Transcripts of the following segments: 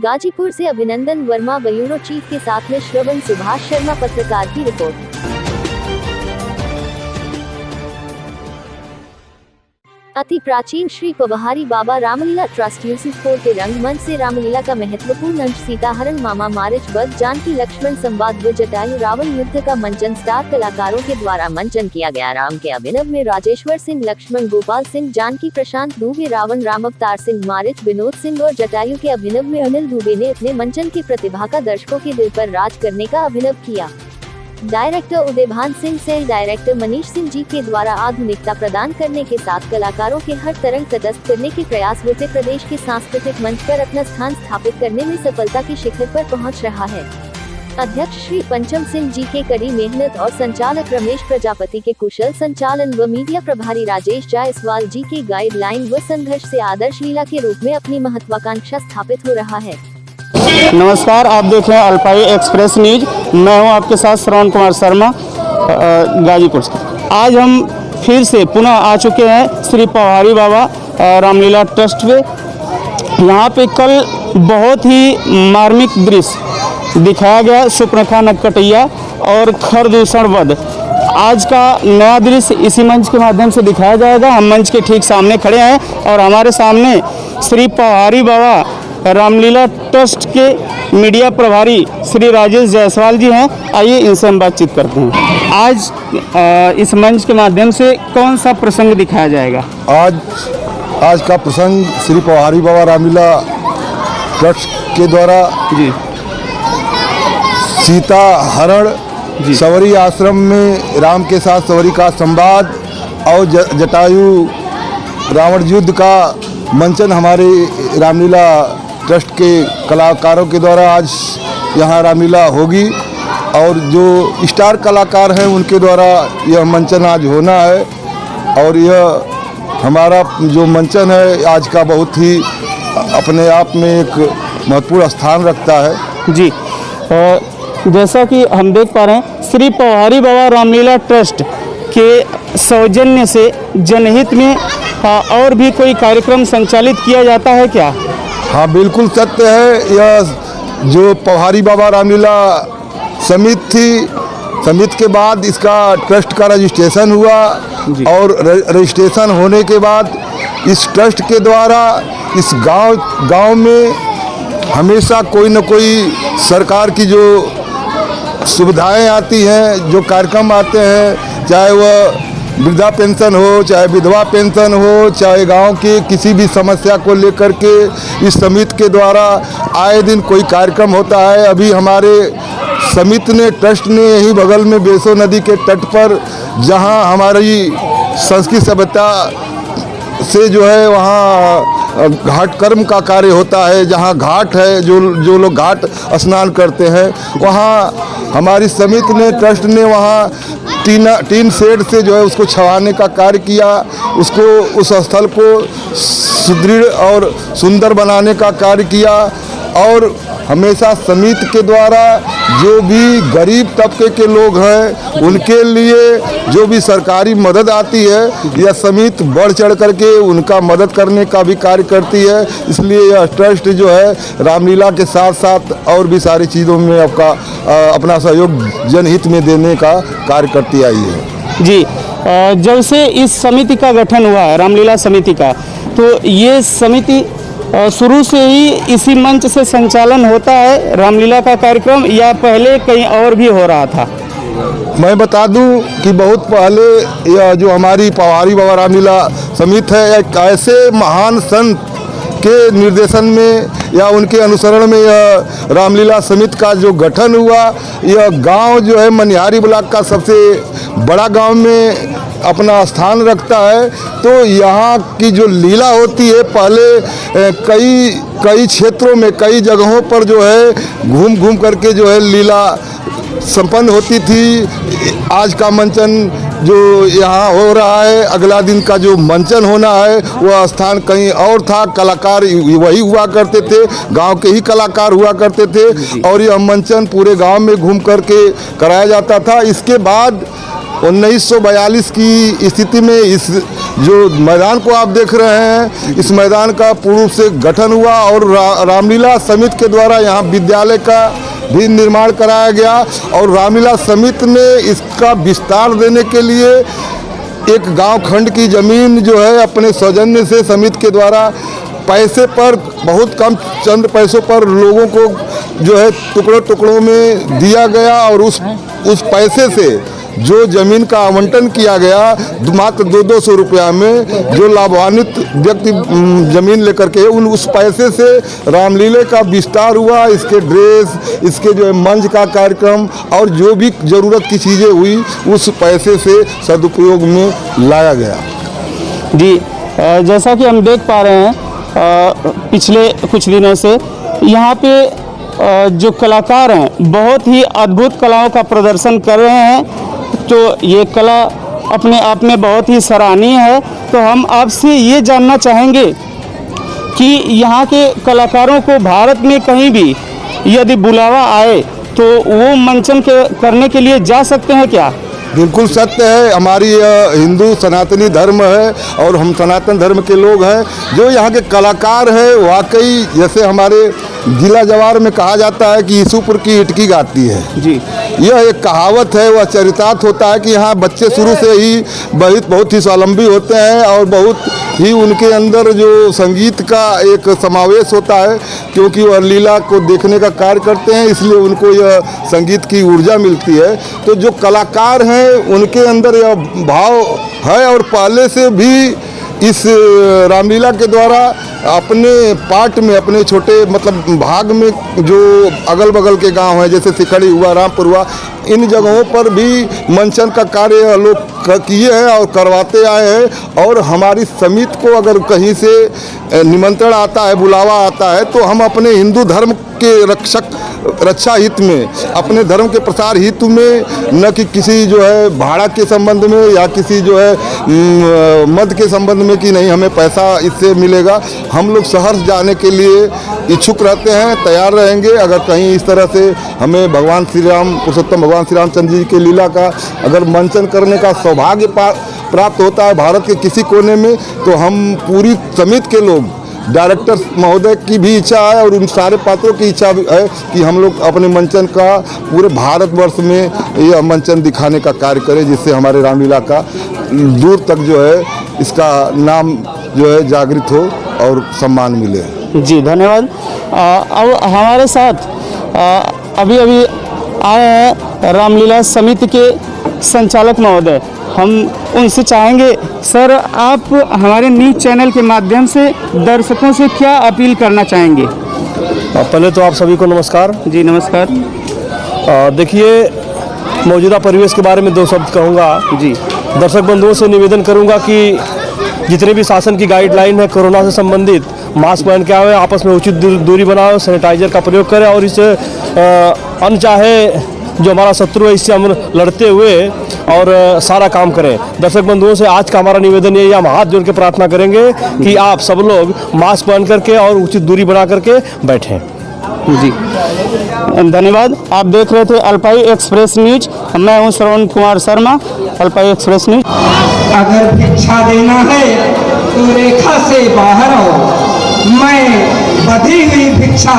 गाजीपुर से अभिनंदन Verma bureau chief के साथ में श्रवण सुभाष शर्मा पत्रकार की रिपोर्ट। अति प्राचीन श्री पवहारी बाबा रामलीला ट्रस्ट यूसुफपुर के रंगमंच से रामलीला का महत्वपूर्ण अंश सीताहरण, मामा मारिच वध, जानकी लक्ष्मण संवाद व जटायु रावण युद्ध का मंचन स्टार कलाकारों के द्वारा मंचन किया गया। राम के अभिनव में राजेश्वर सिंह, लक्ष्मण गोपाल सिंह, जानकी प्रशांत दुबे, रावण राम अवतार सिंह मारिच, विनोद सिंह और जटायु के अभिनव में अनिल दुबे ने अपने मंचन की प्रतिभा का दर्शकों के दिल पर राज करने का अभिनव किया। Director Udaybhan Singh, cell director Manish Singh ji के द्वारा आधुनिकता प्रदान करने के साथ कलाकारों के हर तरंग तटस्थ करने के प्रयास उत्तर प्रदेश के सांस्कृतिक मंच पर अपना स्थान स्थापित करने में सफलता के शिखर पर पहुंच रहा है। अध्यक्ष श्री पंचम सिंह जी के कड़ी मेहनत और संचालक रमेश प्रजापति के कुशल संचालन व मीडिया प्रभारी राजेश जायसवाल जी के गाइडलाइन व संघर्ष से आदर्श लीला के रूप में अपनी महत्वाकांक्षा स्थापित हो रहा है। नमस्कार, आप देख रहे हैं अल्पाई एक्सप्रेस न्यूज। मैं हूं आपके साथ श्रवण कुमार शर्मा, गाजीपुर से। आज हम फिर से पुनः आ चुके हैं श्री पवहारी बाबा रामलीला ट्रस्ट पे। यहाँ पे कल बहुत ही मार्मिक दृश्य दिखाया गया, सुपर्णखा नटकटिया और खरदूषण वध। आज का नया दृश्य इसी मंच के माध्यम से दिखाया जाएगा। हम मंच के ठीक सामने खड़े हैं और हमारे सामने श्री पवहारी बाबा रामलीला ट्रस्ट के मीडिया प्रभारी श्री राजेश जायसवाल जी हैं। आइए इनसे हम बातचीत करते हैं। आज इस मंच के माध्यम से कौन सा प्रसंग दिखाया जाएगा? आज का प्रसंग श्री पवहारी बाबा रामलीला ट्रस्ट के द्वारा जी सीता हरण, सवरी आश्रम में राम के साथ सवरी का संवाद और जटायु रावण युद्ध का मंचन हमारे रामलीला ट्रस्ट के कलाकारों के द्वारा आज यहाँ रामलीला होगी और जो स्टार कलाकार हैं उनके द्वारा यह मंचन आज होना है। और यह हमारा जो मंचन है आज का बहुत ही अपने आप में एक महत्वपूर्ण स्थान रखता है। जी, जैसा कि हम देख पा रहे हैं श्री पवहारी बाबा रामलीला ट्रस्ट के सौजन्य से जनहित में और भी कोई कार्यक्रम संचालित किया जाता है क्या? हाँ, बिल्कुल सत्य है। यह जो पवहारी बाबा रामलीला समिति थी, समिति के बाद इसका ट्रस्ट का रजिस्ट्रेशन हुआ और रजिस्ट्रेशन होने के बाद इस ट्रस्ट के द्वारा इस गांव में हमेशा कोई न कोई सरकार की जो सुविधाएं आती हैं, जो कार्यक्रम आते हैं, चाहे वह वृद्धा पेंशन हो, चाहे विधवा पेंशन हो, चाहे गांव की किसी भी समस्या को लेकर के इस समिति के द्वारा आए दिन कोई कार्यक्रम होता है। अभी हमारे समिति ने, ट्रस्ट ने यही बगल में बेसो नदी के तट पर, जहां हमारी संस्कृत सभ्यता से जो है वहाँ घाट कर्म का कार्य होता है, जहाँ घाट है, जो लोग घाट स्नान करते हैं, वहाँ हमारी समिति ने, ट्रस्ट ने वहाँ टीन शेड से जो है उसको छवाने का कार्य किया, उसको उस स्थल को सुदृढ़ और सुंदर बनाने का कार्य किया। और हमेशा समिति के द्वारा जो भी गरीब तबके के लोग हैं उनके लिए जो भी सरकारी मदद आती है, यह समिति बढ़ चढ़ करके उनका मदद करने का भी कार्य करती है। इसलिए यह ट्रस्ट जो है रामलीला के साथ साथ और भी सारी चीज़ों में अपना सहयोग जनहित में देने का कार्य करती आई है। जी, जब से इस समिति का गठन हुआ है, रामलीला समिति का, तो ये समिति शुरू से ही इसी मंच से संचालन होता है रामलीला का कार्यक्रम, या पहले कहीं और भी हो रहा था? मैं बता दूं कि बहुत पहले यह जो हमारी पवहारी बाबा रामलीला समिति है, एक ऐसे महान संत के निर्देशन में या उनके अनुसरण में यह रामलीला समिति का जो गठन हुआ। यह गांव जो है मनिहारी ब्लॉक का सबसे बड़ा गांव में अपना स्थान रखता है। तो यहाँ की जो लीला होती है, पहले कई क्षेत्रों में, कई जगहों पर जो है घूम करके जो है लीला संपन्न होती थी। आज का मंचन जो यहाँ हो रहा है, अगला दिन का जो मंचन होना है वह स्थान कहीं और था। कलाकार वही हुआ करते थे, गांव के ही कलाकार हुआ करते थे और यह मंचन पूरे गांव में घूम करके कराया जाता था। इसके बाद 1942 की स्थिति में इस जो मैदान को आप देख रहे हैं, इस मैदान का पूर्ण रूप से गठन हुआ और रामलीला समिति के द्वारा यहाँ विद्यालय का भी निर्माण कराया गया। और रामलीला समिति ने इसका विस्तार देने के लिए एक गांव खंड की ज़मीन जो है अपने सौजन्य से समिति के द्वारा पैसे पर, बहुत कम चंद पैसों पर लोगों को जो है टुकड़ों टुकड़ों में दिया गया। और उस पैसे से जो ज़मीन का आवंटन किया गया मात्र 200 रुपया में, जो लाभान्वित व्यक्ति ज़मीन लेकर के उस पैसे से रामलीला का विस्तार हुआ। इसके ड्रेस, इसके जो है मंच का कार्यक्रम और जो भी ज़रूरत की चीज़ें हुई उस पैसे से सदुपयोग में लाया गया। जी, जैसा कि हम देख पा रहे हैं पिछले कुछ दिनों से यहाँ पे जो कलाकार हैं बहुत ही अद्भुत कलाओं का प्रदर्शन कर रहे हैं। तो ये कला अपने आप में बहुत ही सराहनीय है। तो हम आपसे ये जानना चाहेंगे कि यहाँ के कलाकारों को भारत में कहीं भी यदि बुलावा आए तो वो मंचन करने के लिए जा सकते हैं क्या? बिल्कुल सत्य है। हमारी हिंदू सनातनी धर्म है और हम सनातन धर्म के लोग हैं। जो यहाँ के कलाकार हैं वाकई, जैसे हमारे जिला जवार में कहा जाता है कि यीशुपुर की इटकी गाती है जी, यह एक कहावत है, वह चरितार्थ होता है कि यहाँ बच्चे शुरू से ही बहुत ही स्वावलंबी होते हैं और बहुत ही उनके अंदर जो संगीत का एक समावेश होता है, क्योंकि वह लीला को देखने का कार्य करते हैं, इसलिए उनको यह संगीत की ऊर्जा मिलती है। तो जो कलाकार हैं उनके अंदर यह भाव है और पहले से भी इस रामलीला के द्वारा अपने पार्ट में, अपने छोटे मतलब भाग में जो अगल बगल के गांव हैं जैसे सिखड़ी हुआ, रामपुर हुआ, इन जगहों पर भी मंचन का कार्य लोग किए हैं और करवाते आए हैं। और हमारी समिति को अगर कहीं से निमंत्रण आता है, बुलावा आता है, तो हम अपने हिंदू धर्म के रक्षा हित में, अपने धर्म के प्रसार हित में, न कि किसी जो है भाड़ा के संबंध में या किसी जो है मद के संबंध में कि नहीं हमें पैसा इससे मिलेगा। हम लोग शहर जाने के लिए इच्छुक रहते हैं, तैयार रहेंगे। अगर कहीं इस तरह से हमें भगवान श्री राम, पुरुषोत्तम भगवान श्री रामचंद्र जी के लीला का अगर मंचन करने का सौभाग्य प्राप्त होता है भारत के किसी कोने में, तो हम पूरी समिति के लोग, डायरेक्टर महोदय की भी इच्छा है और उन सारे पात्रों की इच्छा है कि हम लोग अपने मंचन का पूरे भारतवर्ष में यह मंचन दिखाने का कार्य करें, जिससे हमारे रामलीला का दूर तक जो है इसका नाम जो है जागृत हो और सम्मान मिले। जी, धन्यवाद। अब हमारे साथ अभी आए हैं रामलीला समिति के संचालक महोदय। हम उनसे चाहेंगे, सर आप हमारे न्यूज़ चैनल के माध्यम से दर्शकों से क्या अपील करना चाहेंगे? पहले तो आप सभी को नमस्कार। जी नमस्कार। देखिए, मौजूदा परिवेश के बारे में 2 शब्द कहूँगा। जी, दर्शक बंधुओं से निवेदन करूँगा कि जितने भी शासन की गाइडलाइन है कोरोना से संबंधित, मास्क पहन के आए, आपस में उचित दूरी बनाओ, सैनिटाइजर का प्रयोग करें और इस अनचाहे जो हमारा शत्रु है इससे हम लड़ते हुए और सारा काम करें। दर्शक बंधुओं से आज का हमारा निवेदन ये, हम हाथ जोड़ के प्रार्थना करेंगे कि आप सब लोग मास्क पहन करके और उचित दूरी बना करके बैठें। जी, धन्यवाद। आप देख रहे थे अल्पाई एक्सप्रेस न्यूज। मैं हूं श्रवण कुमार शर्मा, अल्पाई एक्सप्रेस न्यूज। अगर भिक्षा देना है तो रेखा से बाहर आओ, मैं बधी हुई भिक्षा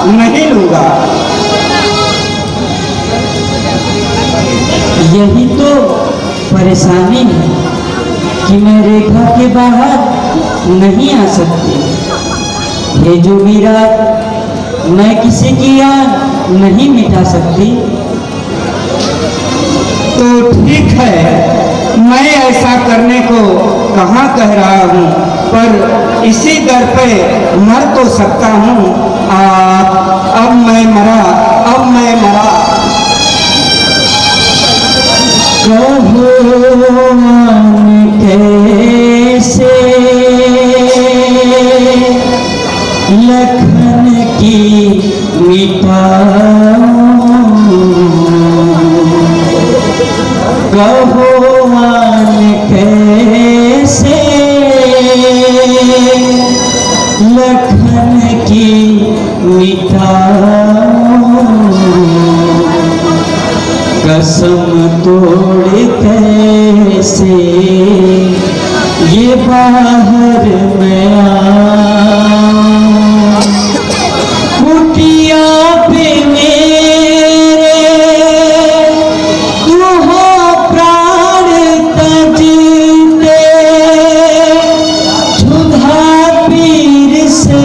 नहीं लूंगा। यही तो परेशानी है कि मैं रेखा के बाहर नहीं आ सकती। हे जो मीरा, मैं किसी की याद नहीं मिटा सकती। तो ठीक है, मैं ऐसा करने को कहाँ कह रहा हूँ, पर इसी दर पे मर तो सकता हूँ। अब मैं मरा। कैसे लखन की मिटाऊं, कैसे लखन की मिटाऊं, कसम तोड़ कैसे ये बाहर मैं आऊं, कुटिया पे मेरे तू हो प्राण तजते, क्षुधा पीर से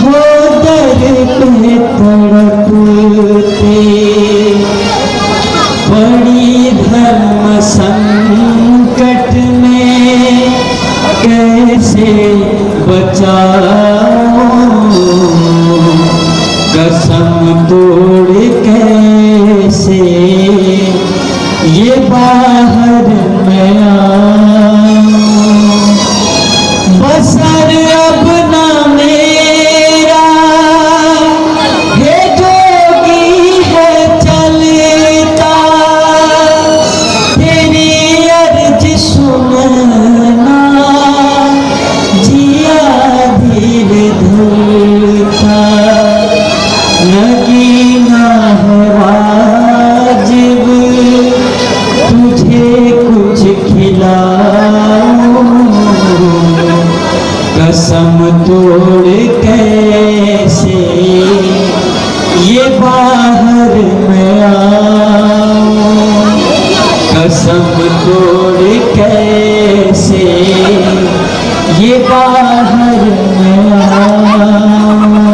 हो दर पे तड़पते, बड़ी धर्म संकट में कैसे बचाऊं, कसम तोड़ कैसे ये बाहर मैं आऊं, बसर अब ना मेरा हे जोगी है चलता, तेरी अर्ज सुनना जिया धीर धुलता, नगीना है वाजिब तुझे कुछ खिलाऊं, कसम तोड़ कैसे ये बाहर मैं आऊं, कसम तोड़ कैसे ये बाहर मैं आऊं।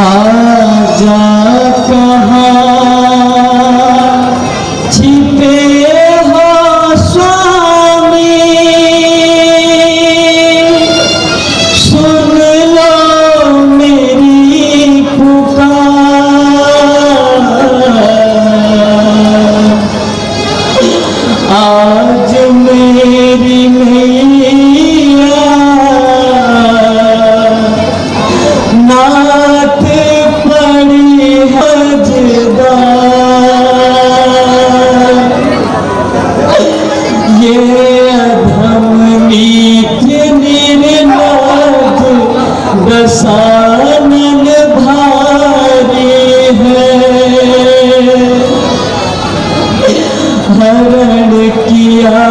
आजा कहाँ छिपे हो स्वामी, सुन लो मेरी पुकार, आज मेरी मैया नाथ पड़ी हजदार, ये अधम नीच निर्लज दसानन भारी है, हरण किया